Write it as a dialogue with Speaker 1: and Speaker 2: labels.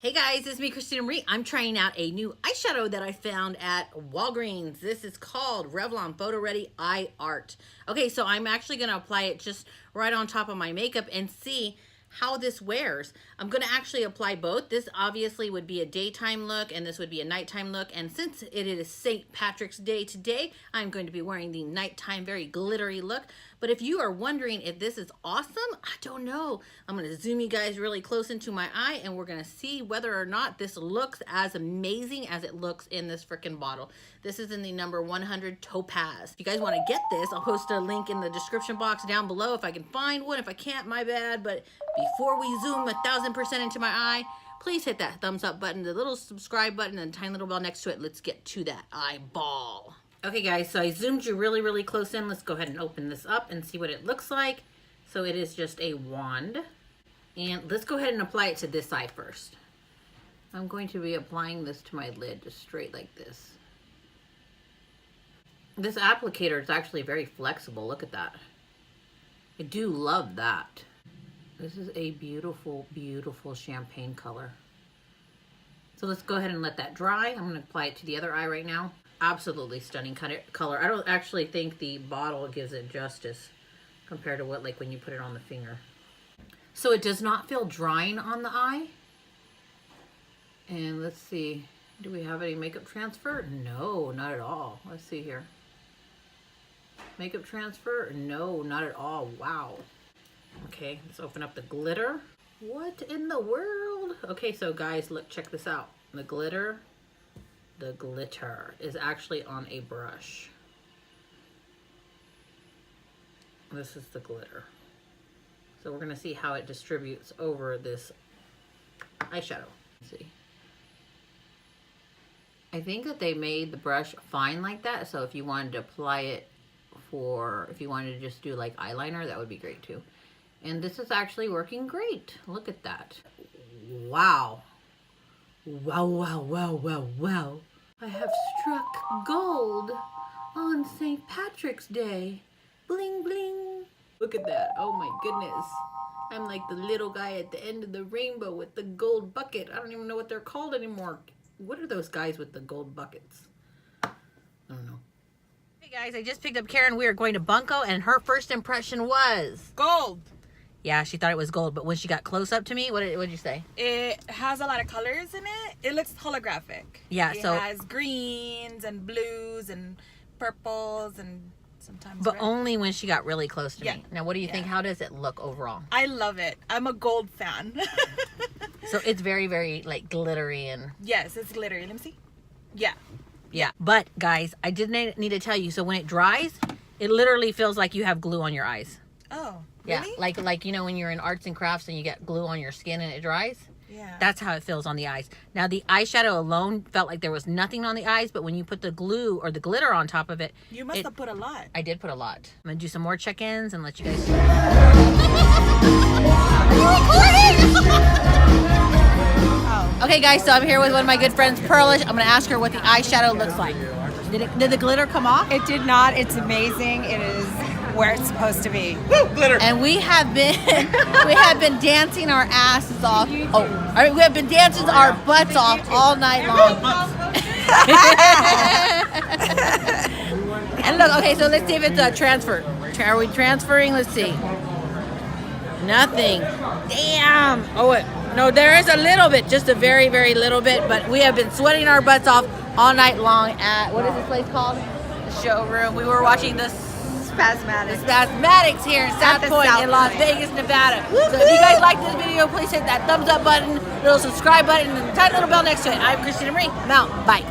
Speaker 1: Hey guys, it's me, Christina Marie. I'm trying out a new eyeshadow that I found at Walgreens. This is called Revlon Photoready Eye Art. Okay, so I'm actually going to apply it just right on top of my makeup and see how this wears. I'm going to actually apply both. This obviously would be a daytime look and this would be a nighttime look. And since it is St. Patrick's Day today, I'm going to be wearing the nighttime, very glittery look. But if you are wondering if this is awesome, I don't know. I'm going to zoom you guys really close into my eye and we're going to see whether or not this looks as amazing as it looks in this freaking bottle. This is in the number 100 Topaz. If you guys want to get this, I'll post a link in the description box down below if I can find one. If I can't, my bad. But before we zoom 1000% into my eye, please hit that thumbs up button, the little subscribe button, and the tiny little bell next to it. Let's get to that eyeball. Okay guys, so I zoomed you really, really close in. Let's go ahead and open this up and see what it looks like. So it is just a wand. And let's go ahead and apply it to this eye first. I'm going to be applying this to my lid just straight like this. This applicator is actually very flexible. Look at that. I do love that. This is a beautiful, beautiful champagne color. So let's go ahead and let that dry. I'm going to apply it to the other eye right now. Absolutely stunning color. I don't actually think the bottle gives it justice compared to what, like when you put it on the finger. So it does not feel drying on the eye. And let's see, do we have any makeup transfer? No, not at all. Let's see here. Makeup transfer? No, not at all. Wow. Okay, let's open up the glitter. What in the world? Okay, so guys, look, check this out. The glitter is actually on a brush. This is the glitter. So we're gonna see how it distributes over this eyeshadow. Let's see. I think that they made the brush fine like that, so if you wanted to apply it if you wanted to just do like eyeliner, that would be great too. And this is actually working great. Look at that. Wow. Wow, wow, wow, wow, wow. I have struck gold on St. Patrick's Day. Bling, bling. Look at that. Oh my goodness. I'm like the little guy at the end of the rainbow with the gold bucket. I don't even know what they're called anymore. What are those guys with the gold buckets? I don't know. Hey guys, I just picked up Karen. We are going to Bunko and her first impression was
Speaker 2: gold.
Speaker 1: Yeah, she thought it was gold, but when she got close up to me, what did you say?
Speaker 2: It has a lot of colors in it. It looks holographic.
Speaker 1: Yeah,
Speaker 2: it has greens and blues and purples and sometimes
Speaker 1: but
Speaker 2: red.
Speaker 1: Only when she got really close to me. Now, what do you think? How does it look overall?
Speaker 2: I love it. I'm a gold fan.
Speaker 1: So it's very, very like glittery and...
Speaker 2: Yes, it's glittery. Let me see. Yeah.
Speaker 1: But guys, I did need to tell you, so when it dries, it literally feels like you have glue on your eyes.
Speaker 2: Oh,
Speaker 1: yeah,
Speaker 2: really?
Speaker 1: like you know when you're in arts and crafts and you get glue on your skin and it dries?
Speaker 2: Yeah.
Speaker 1: That's how it feels on the eyes. Now the eyeshadow alone felt like there was nothing on the eyes, but when you put the glue or the glitter on top of it...
Speaker 2: You must have put a lot.
Speaker 1: I did put a lot. I'm going to do some more check-ins and let you guys... Are you recording?
Speaker 2: Oh.
Speaker 1: Okay guys, so I'm here with one of my good friends, Pearlish. I'm going to ask her what the eyeshadow looks like. Did the glitter come off?
Speaker 3: It did not. It's amazing. It is where it's supposed to be.
Speaker 2: Woo, glitter.
Speaker 1: And we have been dancing our asses off. We have been dancing our butts off all night long. And look, okay, so let's see if it's a transfer. Are we transferring? Let's see. Nothing. Damn. Oh, wait. No, there is a little bit, just a very, very little bit, but we have been sweating our butts off all night long at, what is this place called? The showroom. We were watching the Spasmatics here in South Point in Las Vegas, Nevada. So if you guys like this video, please hit that thumbs up button, little subscribe button, and the tiny little bell next to it. I'm Christina Marie. I'm out. Bye.